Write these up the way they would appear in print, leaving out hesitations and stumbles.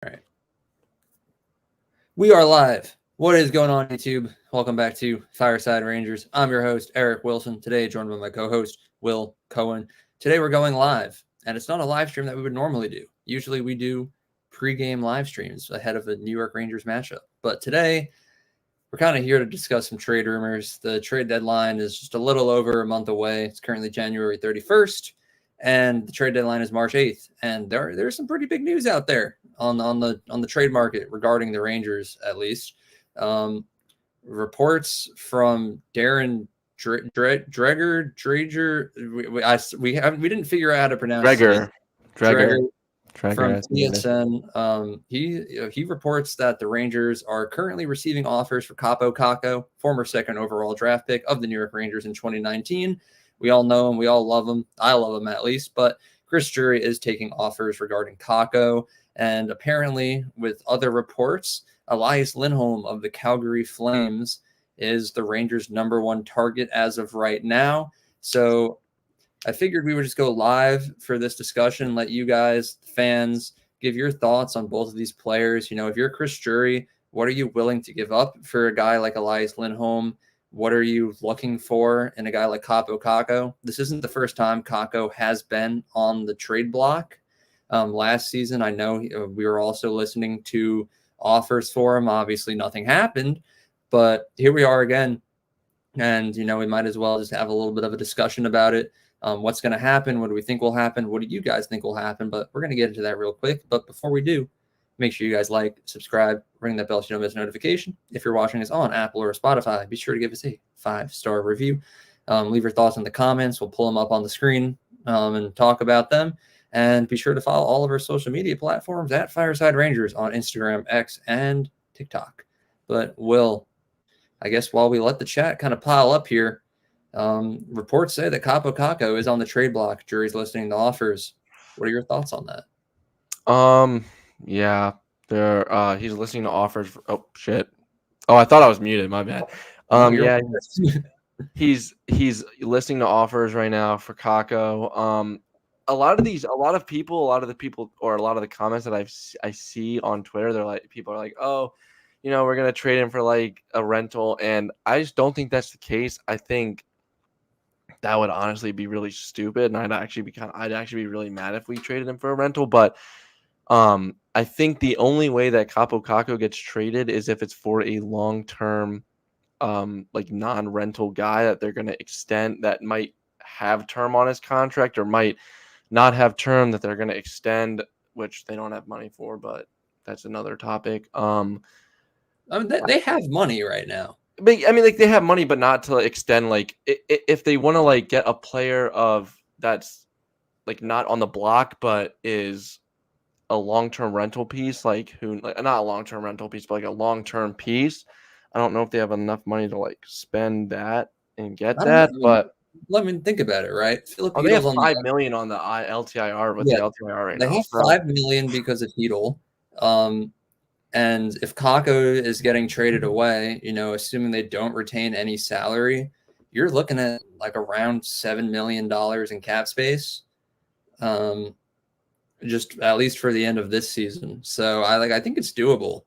All right. We are live. What is going on, YouTube? Welcome back to Fireside Rangers. I'm your host, Eric Wilson. Today, joined by my co-host, Will Cohen. Today, we're going live, and it's not a live stream that we would normally do. Usually, we do pre-game live streams ahead of the New York Rangers matchup. But today, we're kind of here to discuss some trade rumors. The trade deadline is just a little over a month away. It's currently January 31st, and the trade deadline is March 8th. And there's some pretty big news out there on the trade market regarding the Rangers, at least. Reports from Darren Dreger. We didn't figure out how to pronounce it. Dreger. From TSN, he reports that the Rangers are currently receiving offers for Kakko, former second overall draft pick of the New York Rangers in 2019. We all know him. We all love him. I love him at least. But Chris Drury is taking offers regarding Kakko. And apparently, with other reports, Elias Lindholm of the Calgary Flames is the Rangers' #1 target as of right now. So I figured we would just go live for this discussion, let you guys, fans, give your thoughts on both of these players. You know, if you're Chris Drury, what are you willing to give up for a guy like Elias Lindholm? What are you looking for in a guy like Kakko? This isn't the first time Kakko has been on the trade block. Last season, I know we were also listening to offers for him. Obviously, nothing happened, but here we are again. And, you know, we might as well just have a little bit of a discussion about it. What's going to happen? What do we think will happen? What do you guys think will happen? But we're going to get into that real quick. But before we do, make sure you guys like, subscribe, ring that bell so you don't miss a notification. If you're watching us on Apple or Spotify, be sure to give us a 5-star review. Leave your thoughts in the comments. We'll pull them up on the screen and talk about them. And be sure to follow all of our social media platforms at Fireside Rangers on Instagram, X, and TikTok. But Will, I guess while we let the chat kind of pile up here, reports say that Kakko is on the trade block. Jury's listening to offers. What are your thoughts on that? Yeah, he's listening to offers. Oh shit! Oh, I thought I was muted. My bad. Yeah, he's listening to offers right now for Kakko. A lot of the people, or a lot of the comments that I see on Twitter, people are like, oh, you know, we're gonna trade him for like a rental, and I just don't think that's the case. I think that would honestly be really stupid, and I'd actually be really mad if we traded him for a rental. But I think the only way that Kakko gets traded is if it's for a long-term, like non-rental guy that they're going to extend, that might have term on his contract or might not have term that they're going to extend, which they don't have money for, but that's another topic. I mean, they have money right now. But I mean, like, they have money, but not to extend. Like, if they want to like get a player that's like not on the block, but is a long-term rental piece, not a long-term rental piece, but like a long-term piece. I don't know if they have enough money to like spend that and get that, but let me think about it, right? They have $5 million on the LTIR with the LTIR right now. They have $5 million because of Hedl. And if Kakko is getting traded away, you know, assuming they don't retain any salary, you're looking at like around $7 million in cap space. Just at least for the end of this season. So I think it's doable,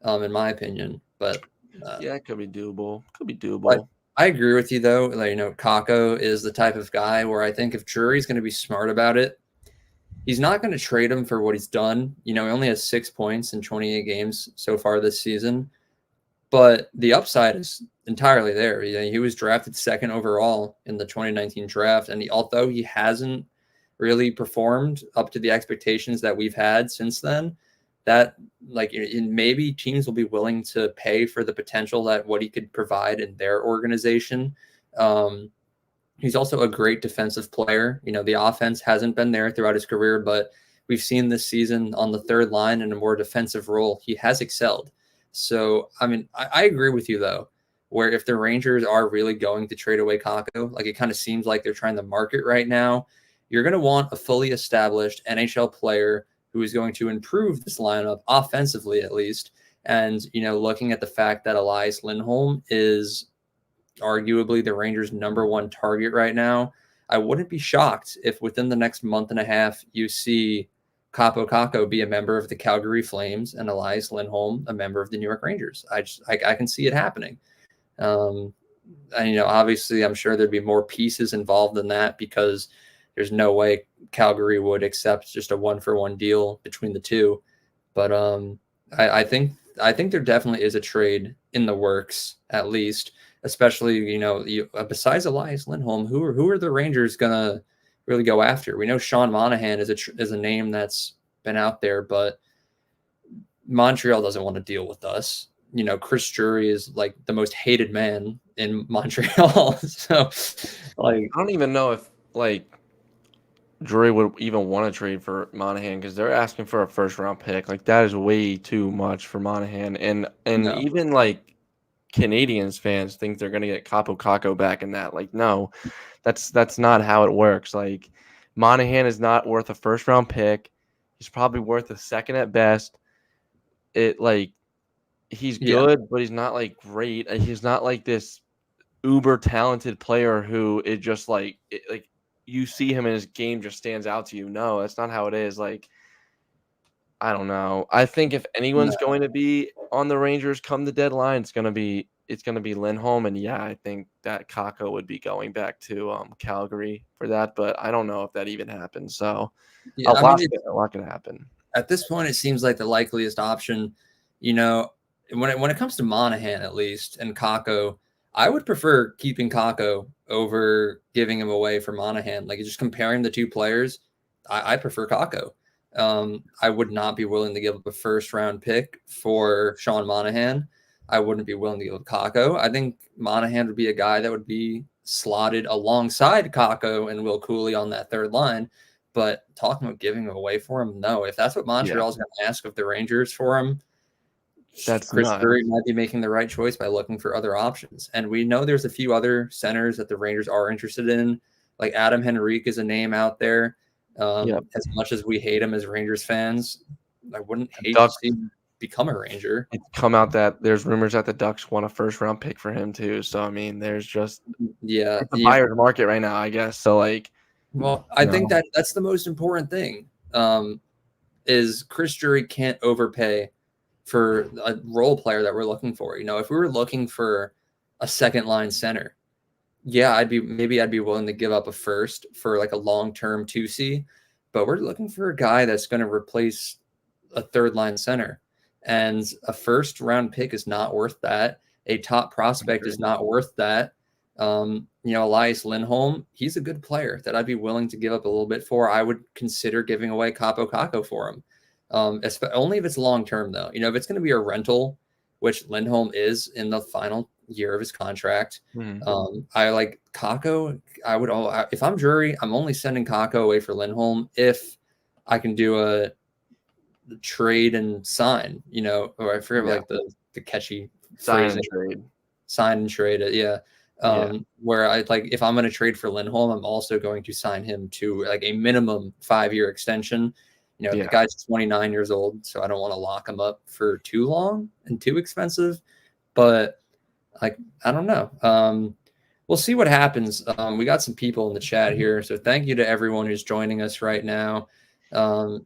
in my opinion. But yeah, it could be doable. I agree with you though. Like, you know, Kakko is the type of guy where I think if Drury's going to be smart about it, he's not going to trade him for what he's done. You know, he only has 6 points in 28 games so far this season, but the upside is entirely there. You know, he was drafted second overall in the 2019 draft, and although he hasn't really performed up to the expectations that we've had since then, that maybe teams will be willing to pay for the potential that what he could provide in their organization. He's also a great defensive player. You know, the offense hasn't been there throughout his career, but we've seen this season on the third line in a more defensive role, he has excelled. So, I mean, I agree with you though, where if the Rangers are really going to trade away Kakko, like it kind of seems like they're trying to market right now, you're going to want a fully established NHL player who is going to improve this lineup offensively, at least. And, you know, looking at the fact that Elias Lindholm is arguably the Rangers' #1 target right now, I wouldn't be shocked if within the next month and a half you see Kaapo be a member of the Calgary Flames and Elias Lindholm a member of the New York Rangers. I can see it happening. And, obviously, I'm sure there'd be more pieces involved in that because there's no way Calgary would accept just a 1-for-1 deal between the two. But I think there definitely is a trade in the works, at least, especially, besides Elias Lindholm, who are the Rangers gonna really go after? We know Sean Monahan is a name that's been out there, but Montreal doesn't want to deal with us. Chris Drury is like the most hated man in Montreal. So, like, I don't even know if Drury would even want to trade for Monahan because they're asking for a first-round pick. Like, that is way too much for Monahan, and no. even Canadians fans think they're gonna get Kakko back in that. Like, no, that's not how it works. Like, Monahan is not worth a first-round pick. He's probably worth a second at best. He's good, but he's not great. He's not this uber talented player who it just you see him and his game just stands out to you. No, that's not how it is. I don't know. I think if anyone's going to be on the Rangers come the deadline, it's gonna be Lindholm, and I think that Kakko would be going back to Calgary for that, but I don't know if that even happens. So a lot can happen. At this point, it seems like the likeliest option. When it comes to Monahan, at least, and Kakko, I would prefer keeping Kakko over giving him away for Monahan. Like, just comparing the two players, I prefer Kakko. I would not be willing to give up a first-round pick for Sean Monahan. I wouldn't be willing to give up Kakko. I think Monahan would be a guy that would be slotted alongside Kakko and Will Cooley on that third line. But talking about giving him away for him, no. If that's what Montreal's going to ask of the Rangers for him, Chris Drury might be making the right choice by looking for other options. And we know there's a few other centers that the Rangers are interested in. Like Adam Henrique is a name out there. As much as we hate him as Rangers fans, I wouldn't hate to see him become a Ranger. It's come out that there's rumors that the Ducks want a first-round pick for him too. So, I mean, there's just it's a buyer's market right now, I guess. So, well, I think that's the most important thing. Is Chris Drury can't overpay for a role player that we're looking for. If we were looking for a second line center, I'd be willing to give up a first for a long-term 2C, but we're looking for a guy that's going to replace a third line center, and a first round pick is not worth that. A top prospect is not worth that. Elias Lindholm, he's a good player that I'd be willing to give up a little bit for. I would consider giving away Kakko for him. Only if it's long-term though. If it's going to be a rental, which Lindholm is in the final year of his contract. I like Kakko. If I'm Drury, I'm only sending Kakko away for Lindholm if I can do a trade and sign, or I forget the catchy phrasing. Sign and trade it. Where if I'm going to trade for Lindholm, I'm also going to sign him to a minimum 5-year extension. The guy's 29 years old, so I don't want to lock him up for too long and too expensive. But I don't know. We'll see what happens. We got some people in the chat here, so thank you to everyone who's joining us right now.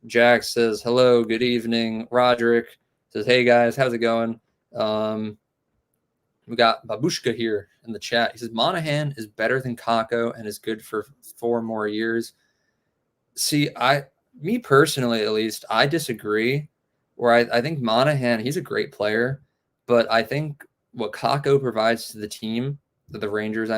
Jack says hello, good evening. Roderick says, hey guys, how's it going? We got Babushka here in the chat. He says Monahan is better than Kakko and is good for 4 more years. See, me personally, at least, I disagree. Where I think Monahan, he's a great player, but I think what Kakko provides to the team, the Rangers,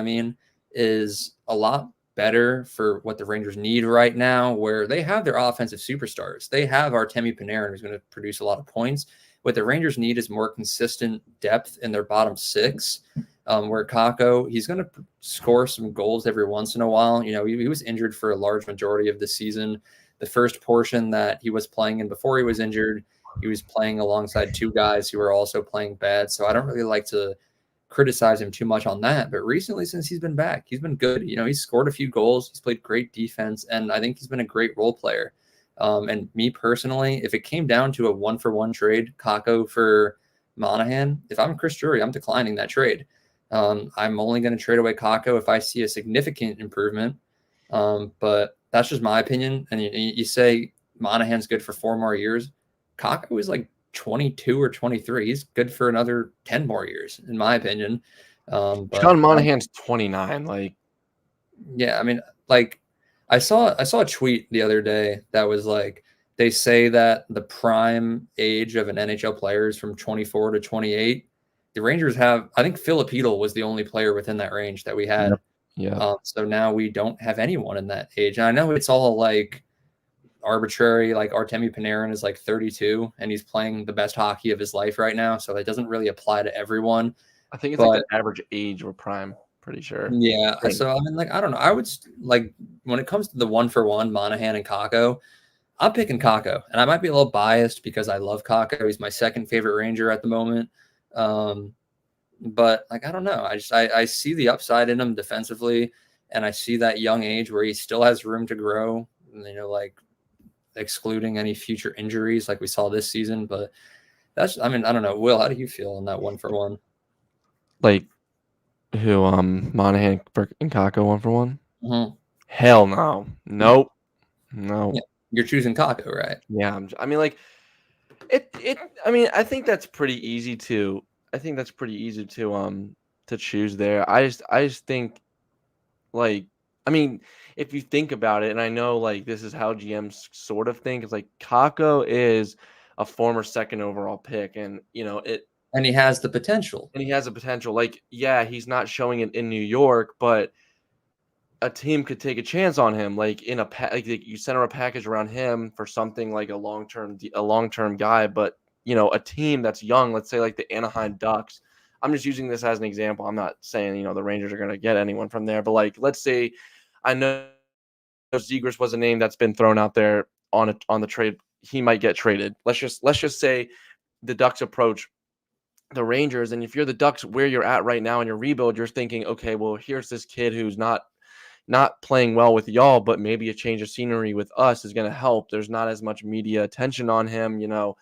is a lot better for what the Rangers need right now, where they have their offensive superstars. They have Artemi Panarin, who's going to produce a lot of points. What the Rangers need is more consistent depth in their bottom 6, where Kakko, he's going to score some goals every once in a while. He was injured for a large majority of the season. The first portion that he was playing in before he was injured, he was playing alongside 2 guys who were also playing bad. So I don't really like to criticize him too much on that. But recently, since he's been back, he's been good. He's scored a few goals. He's played great defense. And I think he's been a great role player. And me personally, if it came down to a 1-for-1 trade, Kakko for Monahan, if I'm Chris Drury, I'm declining that trade. I'm only going to trade away Kakko if I see a significant improvement. But that's just my opinion. And you say Monahan's good for 4 more years. Kakko is like 22 or 23. He's good for another 10 more years, in my opinion. But Sean Monahan's 29. Like, yeah, I mean, like, I saw a tweet the other day that was like, they say that the prime age of an NHL player is from 24 to 28. The Rangers have, I think Filipino was the only player within that range that we had. Yeah. So now we don't have anyone in that age. And I know it's all like arbitrary, like Artemi Panarin is like 32 and he's playing the best hockey of his life right now. So it doesn't really apply to everyone. I think it's like the average age or prime, pretty sure. Yeah. So I mean, like, I don't know. I would like, when it comes to the 1-for-1, Monahan and Kakko, I'm picking Kakko, and I might be a little biased because I love Kakko. He's my second favorite Ranger at the moment. But like, I don't know. I see the upside in him defensively, and I see that young age where he still has room to grow, you know, like excluding any future injuries like we saw this season. But that's, I mean, I don't know. Will, how do you feel on that 1-for-1? Like, who, Monahan and Kakko 1-for-1? Mm-hmm. Hell no. Nope. No. Yeah. You're choosing Kakko, right? Yeah. I mean, like, I mean, I think that's pretty easy to choose there. I just think, like, I mean, if you think about it, and I know, like, this is how GMs sort of think, it's like Kakko is a former second overall pick, and, you know, and he has the potential. Like, yeah, he's not showing it in New York, but a team could take a chance on him, like in like you center a package around him for something like a long-term guy. But, you know, a team that's young, let's say like the Anaheim Ducks. I'm just using this as an example. I'm not saying, you know, the Rangers are going to get anyone from there, but like, let's say, I know Zegras was a name that's been thrown out there on the trade. He might get traded. Let's just say the Ducks approach the Rangers, and if you're the Ducks where you're at right now in your rebuild, you're thinking, okay, well, here's this kid who's not playing well with y'all, but maybe a change of scenery with us is going to help. There's not as much media attention on him, you know.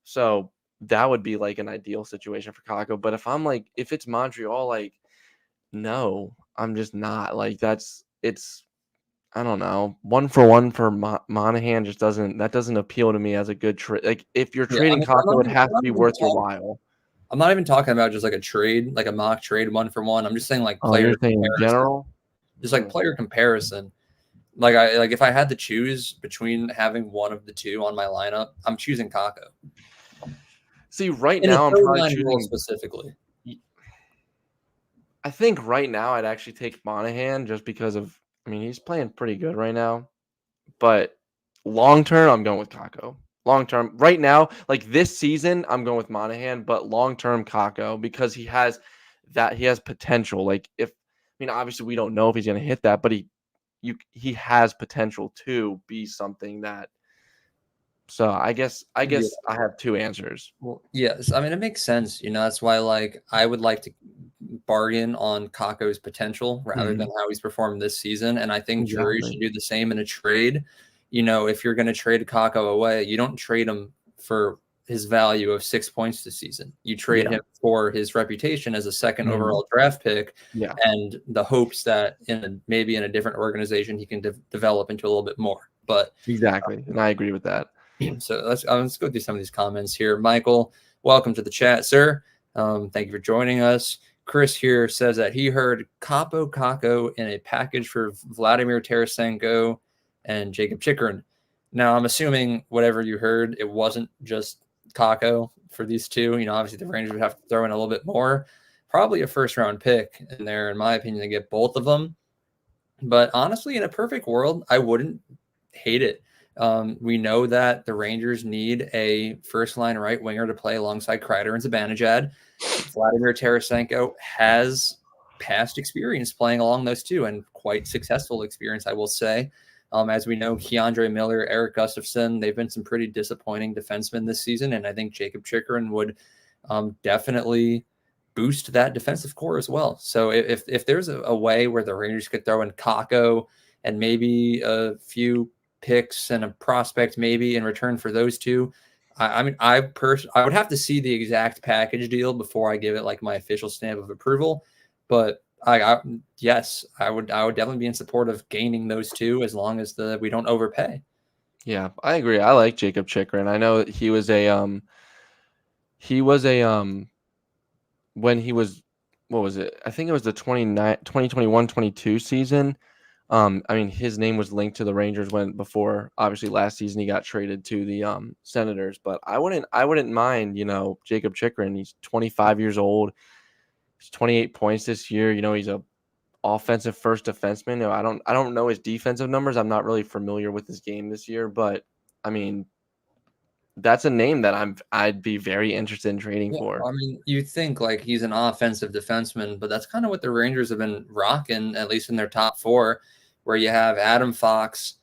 So that would be like an ideal situation for Kakko. But if it's Montreal, like, no, I'm just not. Like, I don't know. 1-for-1 for Monahan just doesn't appeal to me as a good trade. Like, if you're trading Kakko, it has to be worth your while. I'm not even talking about just like a trade, like a mock trade 1-for-1. I'm just saying like player in general. Just like player comparison. Like if I had to choose between having one of the two on my lineup, I'm choosing Kakko. See, right now I'm probably choosing specifically. I think right now I'd actually take Monahan just because of, I mean, he's playing pretty good right now. But long term, I'm going with Kakko. Long term, right now, like this season, I'm going with Monahan, but long term Kakko because he has potential. Like, obviously we don't know if he's going to hit that, but he has potential to be something that. So I guess I have two answers. Well, yes, I mean it makes sense. You know, that's why like I would like to bargain on Kakko's potential rather than how he's performed this season, and I think Drury should do the same in a trade. You know, if you're going to trade Kakko away, you don't trade him for his value of 6 points this season. You trade him for his reputation as a second overall draft pick, and the hopes that maybe in a different organization he can develop into a little bit more. But exactly, and I agree with that. So let's go through some of these comments here. Michael, welcome to the chat, sir. Thank you for joining us. Chris here says that he heard Kakko in a package for Vladimir Tarasenko and Jacob Chikrin. Now, I'm assuming whatever you heard, it wasn't just Kakko for these two. You know, obviously the Rangers would have to throw in a little bit more. Probably a first-round pick in there, in my opinion, to get both of them. But honestly, in a perfect world, I wouldn't hate it. We know that the Rangers need a first-line right winger to play alongside Kreider and Zibanejad. Vladimir Tarasenko has past experience playing along those two, and quite successful experience, I will say. As we know, Keandre Miller, Eric Gustafsson, they've been some pretty disappointing defensemen this season, and I think Jacob Chikrin would definitely boost that defensive core as well. So if there's a way where the Rangers could throw in Kakko and maybe a few picks and a prospect maybe in return for those two, I would have to see the exact package deal before I give it like my official stamp of approval. But yes, I would definitely be in support of gaining those two as long as we don't overpay. Yeah, I agree. I like Jacob Chikrin. I know he was a when he was, what was it? I think it was the 2021-22 season. I mean, his name was linked to the Rangers before obviously last season he got traded to the Senators. But I wouldn't mind, Jacob Chikrin. He's 25 years old. He's 28 points this year. He's a offensive first defenseman. I don't know his defensive numbers. I'm not really familiar with his game this year, but I mean, that's a name that I'd be very interested in trading for. I mean, you think like he's an offensive defenseman, but that's kind of what the Rangers have been rocking, at least in their top four, where you have Adam Fox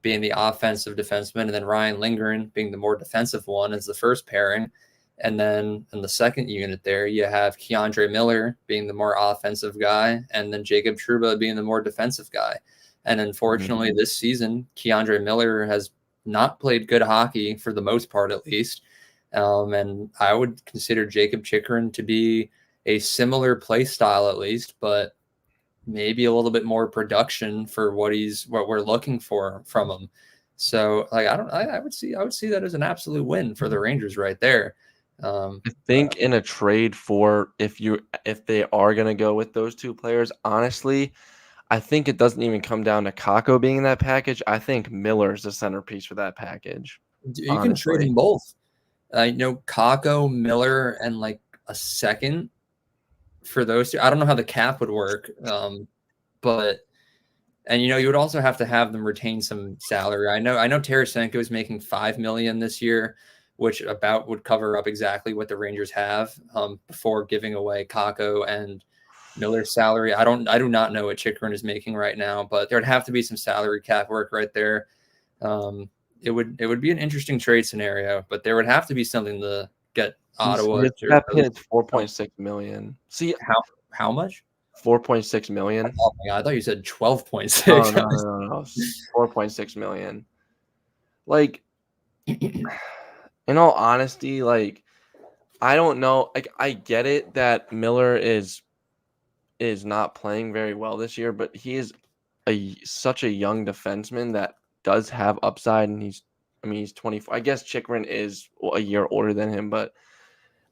being the offensive defenseman, and then Ryan Lindgren being the more defensive one as the first pairing. And then in the second unit there, you have Keandre Miller being the more offensive guy, and then Jacob Trouba being the more defensive guy. And unfortunately, this season, Keandre Miller has not played good hockey for the most part, at least. And I would consider Jacob Chikrin to be a similar play style, at least, but maybe a little bit more production for what we're looking for from him. So, like, I would see that as an absolute win for the Rangers right there. I think in a trade for if they are going to go with those two players, honestly, I think it doesn't even come down to Kakko being in that package. I think Miller's the centerpiece for that package. You can trade them both. Kakko, Miller, and like a second for those two. I don't know how the cap would work, but you would also have to have them retain some salary. I know Tarasenko is making $5 million this year, which about would cover up exactly what the Rangers have before giving away Kakko and Miller's salary. I do not know what Chikrin is making right now, but there'd have to be some salary cap work right there. It would be an interesting trade scenario, but there would have to be something to get Ottawa. That hits $4.6 million. See how much? $4.6 million. Oh my God, I thought you said 12.6. No. $4.6 million. Like, in all honesty, like, I don't know. Like, I get it that Miller is not playing very well this year, but he is such a young defenseman that does have upside, and he's 24. I guess Chikrin is a year older than him, but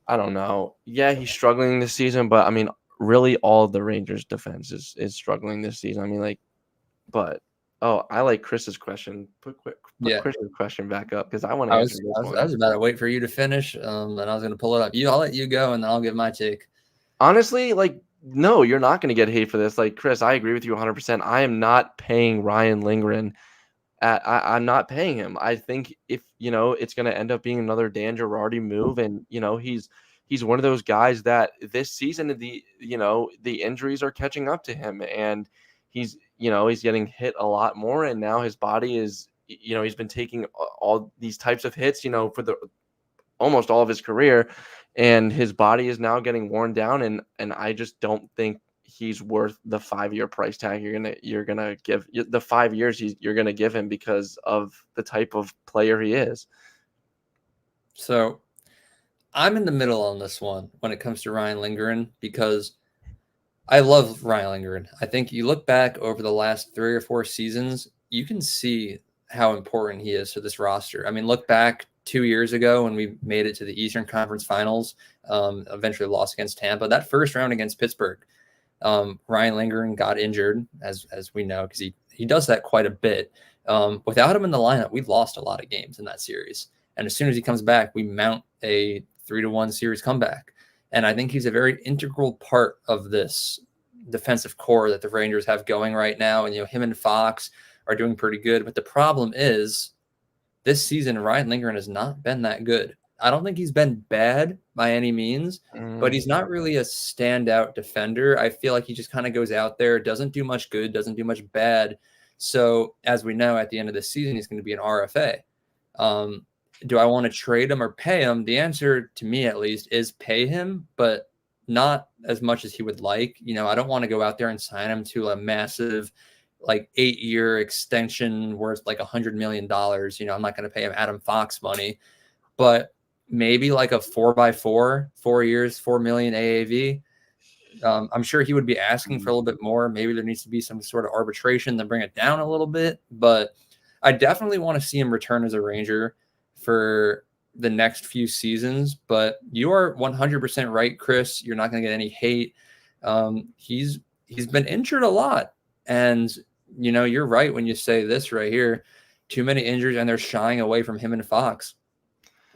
I don't know. Yeah, he's struggling this season, but I mean, really, all the Rangers' defense is struggling this season. I like Chris's question. Put Chris's question back up because I want to answer this one. I was about to wait for you to finish, and I was going to pull it up. I'll let you go, and then I'll give my take. Honestly, no, you're not going to get hate for this. Like, Chris, I agree with you 100%. I am not paying Ryan Lindgren. I'm not paying him. I think if, it's going to end up being another Dan Girardi move, and, he's one of those guys that this season, the injuries are catching up to him, and he's getting hit a lot more, and now his body is, he's been taking all these types of hits, for almost all of his career, and his body is now getting worn down, and I just don't think he's worth the 5-year price tag you're gonna give the 5 years you're gonna give him because of the type of player he is. So I'm in the middle on this one when it comes to Ryan Lindgren, because I love Ryan Lindgren. I think you look back over the last 3 or 4 seasons, you can see how important he is to this roster. I mean, look back 2 years ago when we made it to the Eastern Conference Finals, eventually lost against Tampa. That first round against Pittsburgh, Ryan Lindgren got injured, as we know, because he does that quite a bit. Without him in the lineup, we've lost a lot of games in that series. And as soon as he comes back, we mount a 3-1 series comeback. And I think he's a very integral part of this defensive core that the Rangers have going right now. And, him and Fox are doing pretty good. But the problem is this season, Ryan Lindgren has not been that good. I don't think he's been bad by any means, but he's not really a standout defender. I feel like he just kind of goes out there, doesn't do much good, doesn't do much bad. So as we know, at the end of the season, he's going to be an RFA. Do I want to trade him or pay him? The answer, to me at least, is pay him, but not as much as he would like. I don't want to go out there and sign him to a massive 8-year extension worth $100 million. I'm not going to pay him Adam Fox money, but maybe a 4x4, 4 years, $4 million AAV. I'm sure he would be asking for a little bit more. Maybe there needs to be some sort of arbitration to bring it down a little bit, but I definitely want to see him return as a Ranger for the next few seasons. But you are 100% right, Chris. You're not going to get any hate. He's been injured a lot, and you're right when you say this right here. Too many injuries, and they're shying away from him and Fox.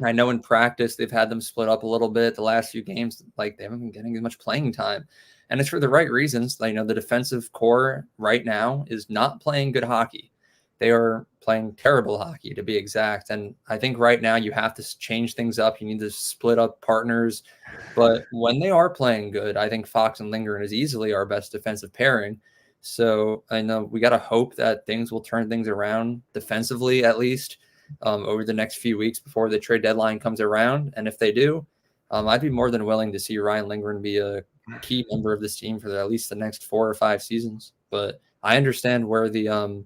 I know in practice they've had them split up a little bit the last few games. Like, they haven't been getting as much playing time, and it's for the right reasons. The defensive core right now is not playing good hockey. They are playing terrible hockey, to be exact. And I think right now you have to change things up. You need to split up partners. But when they are playing good, I think Fox and Lindgren is easily our best defensive pairing. So I know we got to hope that things will turn things around defensively, at least over the next few weeks before the trade deadline comes around. And if they do, I'd be more than willing to see Ryan Lindgren be a key member of this team for at least the next 4 or 5 seasons. But I understand where the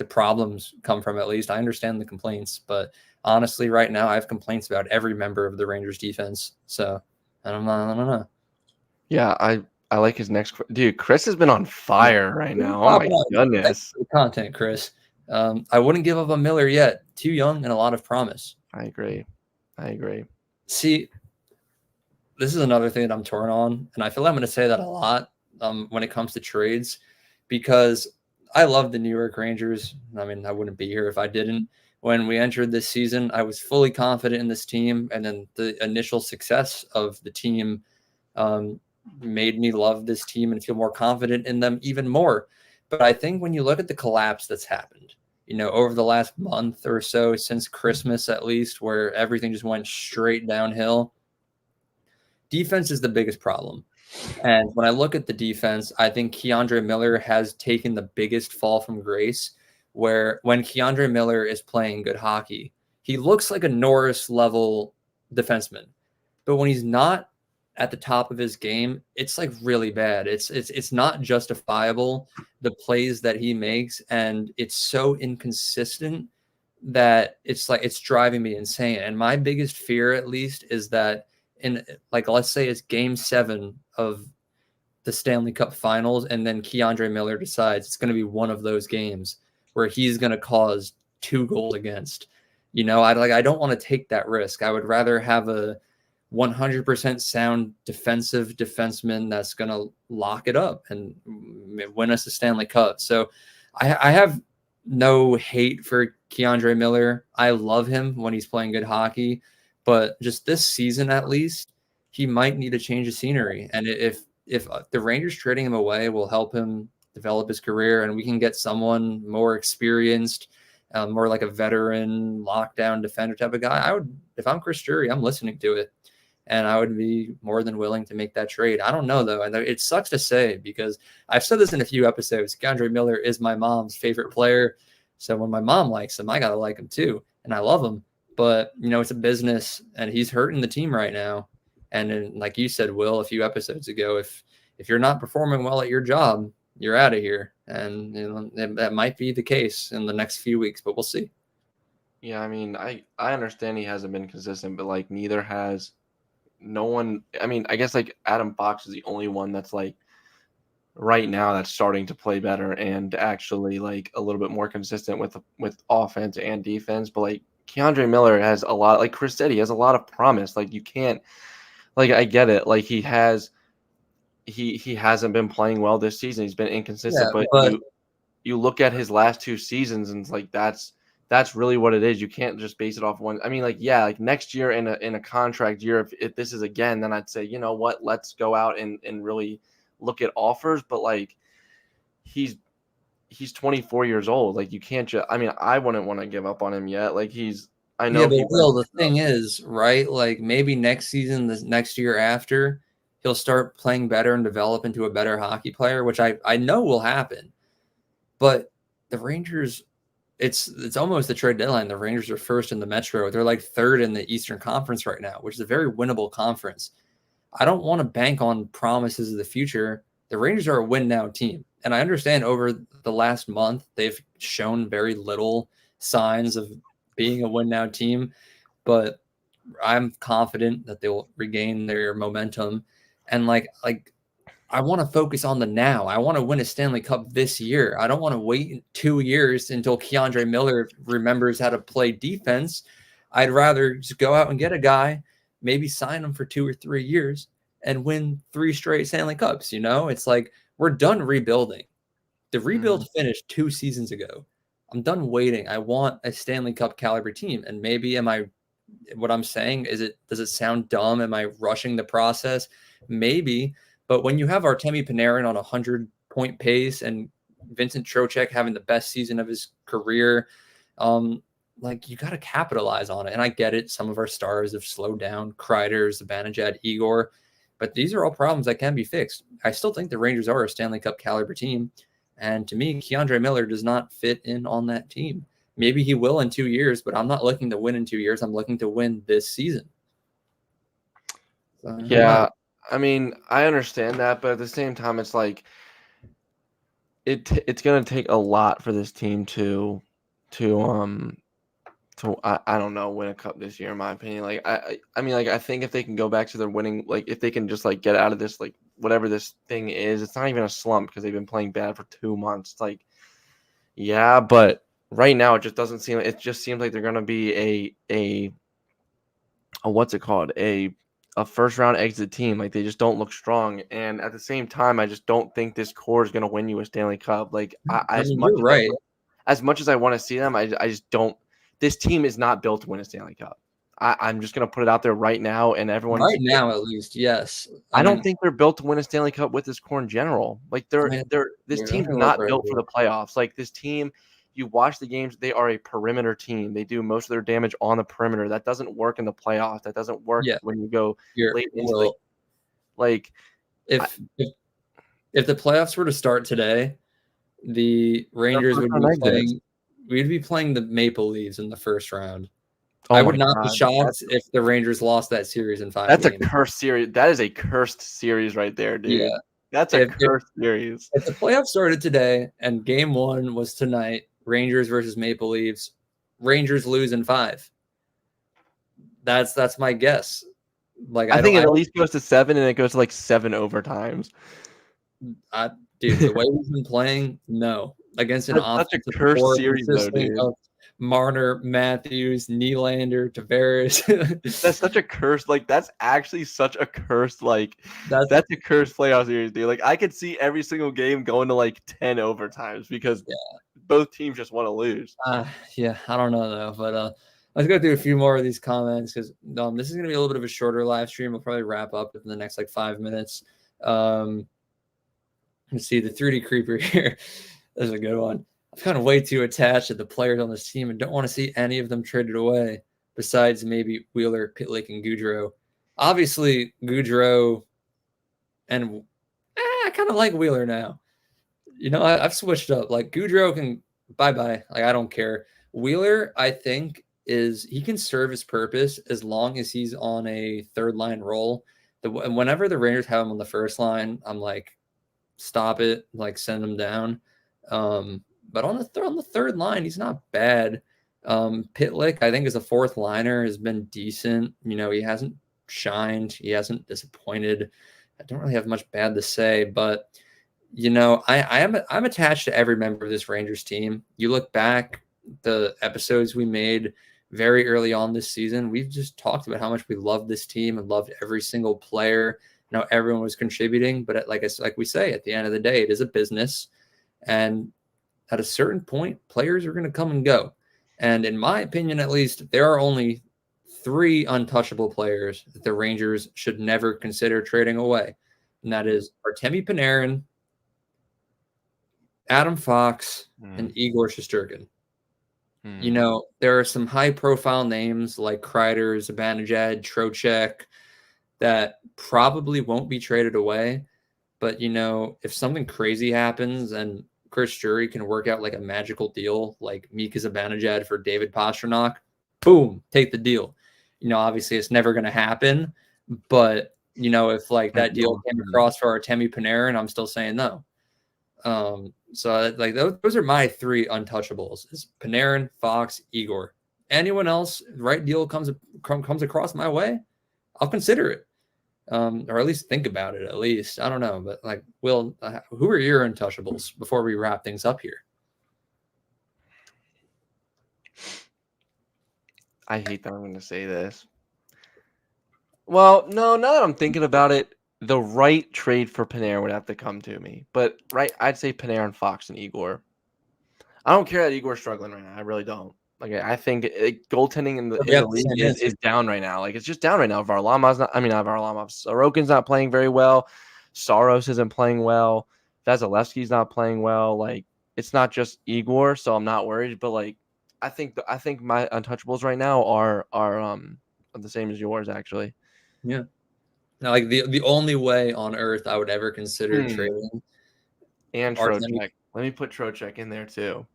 problems come from. At least I understand the complaints, but honestly, right now I have complaints about every member of the Rangers defense. So I don't know. Yeah, I like his next dude. Chris has been on fire right now. Oh my goodness. Thanks for the content, Chris. I wouldn't give up on Miller yet. Too young and a lot of promise. I agree. See, this is another thing that I'm torn on, and I feel I'm going to say that a lot when it comes to trades, because I love the New York Rangers. I mean, I wouldn't be here if I didn't. When we entered this season, I was fully confident in this team, and then the initial success of the team made me love this team and feel more confident in them even more. But I think when you look at the collapse that's happened, over the last month or so, since Christmas at least, where everything just went straight downhill, defense is the biggest problem. And when I look at the defense, I think K'Andre Miller has taken the biggest fall from grace, where when K'Andre Miller is playing good hockey, he looks like a Norris level defenseman. But when he's not at the top of his game, it's like really bad. It's not justifiable, the plays that he makes, and it's so inconsistent that it's driving me insane. And my biggest fear, at least, is that in, like, let's say it's game 7 of the Stanley Cup Finals, and then K'Andre Miller decides it's going to be one of those games where he's going to cause 2 goals against. I don't want to take that risk. I would rather have a 100% sound defensive defenseman that's going to lock it up and win us a Stanley Cup. So I have no hate for K'Andre Miller. I love him when he's playing good hockey, but just this season, at least, he might need a change of scenery. And if the Rangers trading him away will help him develop his career, and we can get someone more experienced, more like a veteran lockdown defender type of guy, if I'm Chris Drury, I'm listening to it. And I would be more than willing to make that trade. I don't know, though. And it sucks to say, because I've said this in a few episodes. K'Andre Miller is my mom's favorite player. So when my mom likes him, I got to like him too. And I love him. But, it's a business, and he's hurting the team right now. And then, like you said, Will, a few episodes ago, if you're not performing well at your job, you're out of here. And that might be the case in the next few weeks, but we'll see. Yeah, I mean, I understand he hasn't been consistent, but like neither has no one. I mean, I guess like Adam Fox is the only one that's like right now that's starting to play better and actually like a little bit more consistent with offense and defense. But like K'Andre Miller has a lot, like Chris said, he has a lot of promise. Like you can't, like I get it. Like he hasn't been playing well this season. He's been inconsistent, but you look at his last 2 seasons and it's like that's really what it is. You can't just base it off one. I mean, like, yeah, like next year in a contract year, if this is again, then I'd say, you know what, let's go out and really look at offers. But like he's 24 years old. Like you can't just, I mean, I wouldn't want to give up on him yet. Like I know. Yeah, but Will, the thing is, right? Like maybe next season, the next year after, he'll start playing better and develop into a better hockey player, which I know will happen. But the Rangers, it's almost the trade deadline. The Rangers are first in the Metro. They're like 3rd in the Eastern Conference right now, which is a very winnable conference. I don't want to bank on promises of the future. The Rangers are a win now team. And I understand over the last month, they've shown very little signs of being a win now team, but I'm confident that they'll regain their momentum. And like I want to focus on the now. I want to win a Stanley Cup this year. I don't want to wait 2 years until K'Andre Miller remembers how to play defense. I'd rather just go out and get a guy, maybe sign him for 2 or 3 years and win 3 straight Stanley Cups. It's like we're done rebuilding. The rebuild finished 2 seasons ago. I'm done waiting. I want a Stanley Cup caliber team. And maybe what I'm saying, does it sound dumb? Am I rushing the process? Maybe. But when you have Artemi Panarin on a 100-point pace and Vincent Trocheck having the best season of his career, you got to capitalize on it. And I get it. Some of our stars have slowed down. Kreider, Zibanejad, Igor. But these are all problems that can be fixed. I still think the Rangers are a Stanley Cup caliber team. And to me, K'Andre Miller does not fit in on that team. Maybe he will in 2 years, but I'm not looking to win in 2 years. I'm looking to win this season. Yeah. I mean, I understand that, but at the same time, it's like it's going to take a lot for this team to I don't know, win a cup this year, in my opinion. Like I mean, like I think if they can go back to their winning, like if they can just like get out of this, like whatever this thing is, it's not even a slump because they've been playing bad for 2 months. It's like, yeah, but right now it just doesn't seem. It just seems like they're going to be a what's it called, a first round exit team. Like they just don't look strong, and at the same time, I just don't think this core is going to win you a Stanley Cup. Like as much as I want to see them, I just don't. This team is not built to win a Stanley Cup. I'm just going to put it out there right now, and everyone right now at least, yes. I don't think they're built to win a Stanley Cup with this core in general. Like this team's not built for the playoffs. Like this team. You watch the games, they are a perimeter team. They do most of their damage on the perimeter. That doesn't work in the playoffs. That doesn't work when you go late into if the playoffs were to start today, the Rangers we'd be playing the Maple Leafs in the first round. I would not be shocked if the Rangers lost that series in 5 games. That's a cursed series. That is a cursed series right there, dude. Yeah. That's a cursed series. If the playoffs started today and game 1 was tonight, Rangers versus Maple Leafs, Rangers lose in 5. That's my guess. Like I think it at least goes to 7 and it goes to like 7 overtimes. Dude, the way we've been playing, no. Against an offensive such a cursed series, though, dude. Marner, Matthews, Nylander, Tavares. That's such a curse. Like that's actually such a curse. Like that's a cursed playoff series, dude. Like I could see every single game going to like 10 overtimes because both teams just want to lose. Yeah, I don't know though, but let's go through a few more of these comments because this is gonna be a little bit of a shorter live stream. We'll probably wrap up in the next like 5 minutes. Let's see the 3D creeper here. That's a good one. I'm kind of way too attached to the players on this team and don't want to see any of them traded away besides maybe Wheeler, Pitlick, and Goudreau. Obviously, Goudreau and I kind of like Wheeler now. I've switched up. Like Goudreau can bye-bye. Like I don't care. Wheeler, I think, he can serve his purpose as long as he's on a third line role. Whenever the Rangers have him on the first line, I'm like, stop it, like send him down. But on the third line, he's not bad. Pitlick, I think, as a fourth liner, has been decent. He hasn't shined. He hasn't disappointed. I don't really have much bad to say, but I'm attached to every member of this Rangers team. You look back the episodes we made very early on this season, we've just talked about how much we love this team and loved every single player. Everyone was contributing, but like we say, at the end of the day, it is a business, and at a certain point, players are going to come and go. And in my opinion, at least, there are only 3 untouchable players that the Rangers should never consider trading away. And that is Artemi Panarin, Adam Fox, and Igor Shesterkin. There are some high-profile names like Kreider, Zibanejad, Trocheck that probably won't be traded away. But, if something crazy happens and Chris Drury can work out like a magical deal, like Mika Zibanejad for David Pastrnak, boom, take the deal. Obviously it's never going to happen, but if like that deal came across for Artemi Panarin, I'm still saying no. So like those are my 3 untouchables: is Panarin, Fox, Igor. Anyone else, right deal comes across my way, I'll consider it. or at least think about it. At least I don't know, but like, Will, who are your untouchables before we wrap things up here? I hate that I'm going to say this. Well, no, now that I'm thinking about it, the right trade for Panarin would have to come to me. But I'd say Panarin, Fox, and Igor. I don't care that Igor's struggling right now. I really don't. Like, I think goaltending in the league is down right now. Like, it's just down right now. Sorokin's not playing very well. Saros isn't playing well. Vasilevsky's not playing well. Like, it's not just Igor, so I'm not worried. But like, I think my untouchables right now are the same as yours, actually. Yeah. Now, like the only way on earth I would ever consider trading and Trocheck. Let me put Trocheck in there too.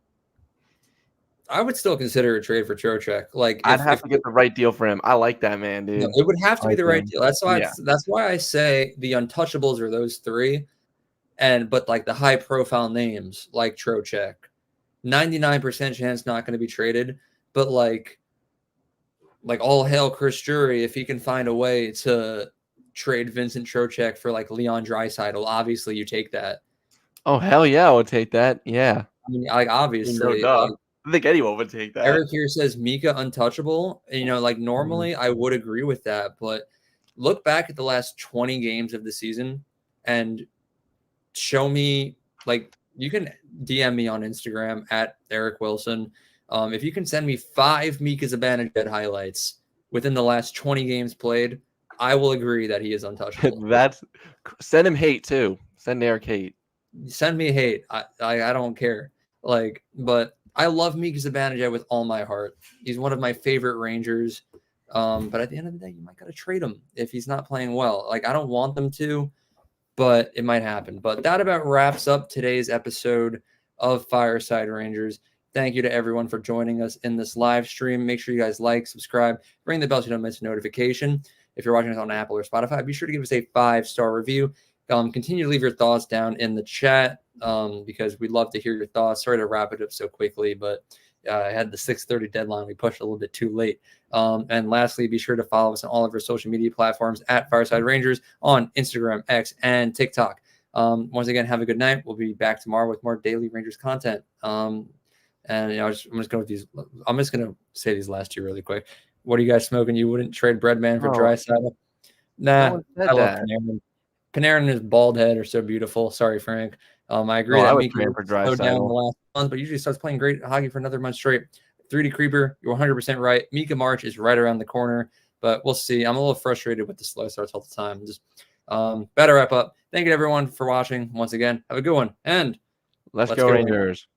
I would still consider a trade for Trocheck. Like, I'd have to get the right deal for him. I like that man, dude. No, it would have to be the right deal. That's why I say the untouchables are those three, but like the high profile names like Trocheck, 99% chance not going to be traded. But like all hail Chris Drury if he can find a way to trade Vincent Trocheck for like Leon Draisaitl. Obviously, you take that. Oh hell yeah, I would take that. Yeah, I mean, like obviously. I think anyone would take that. Eric here says Mika untouchable. You know, like normally I would agree with that, but look back at the last 20 games of the season and show me, like, you can DM me on Instagram at Eric Wilson. If you can send me 5 Mika Zibanejad highlights within the last 20 games played, I will agree that he is untouchable. Send him hate too. Send Eric hate. Send me hate. I don't care. Like, but I love Mika Zibanejad with all my heart. He's one of my favorite Rangers. But at the end of the day, you might got to trade him if he's not playing well. Like, I don't want them to, but it might happen. But that about wraps up today's episode of Fireside Rangers. Thank you to everyone for joining us in this live stream. Make sure you guys like, subscribe, ring the bell so you don't miss a notification. If you're watching us on Apple or Spotify, be sure to give us a 5-star review. Continue to leave your thoughts down in the chat because we'd love to hear your thoughts. Sorry to wrap it up so quickly, but I had the 6:30 deadline. We pushed a little bit too late. And lastly, be sure to follow us on all of our social media platforms at Fireside Rangers on Instagram, X, and TikTok. Once again, have a good night. We'll be back tomorrow with more daily Rangers content. And I'm just going to say these last two really quick. What are you guys smoking? You wouldn't trade Breadman for Draisaitl? Nah, I love Panarin. Panarin and his bald head are so beautiful. Sorry, Frank. I agree that Mika slowed down the last month, but usually starts playing great hockey for another month straight. 3D Creeper, you're 100% right. Mika March is right around the corner, but we'll see. I'm a little frustrated with the slow starts all the time. Just better wrap up. Thank you to everyone for watching once again. Have a good one, and let's go Rangers.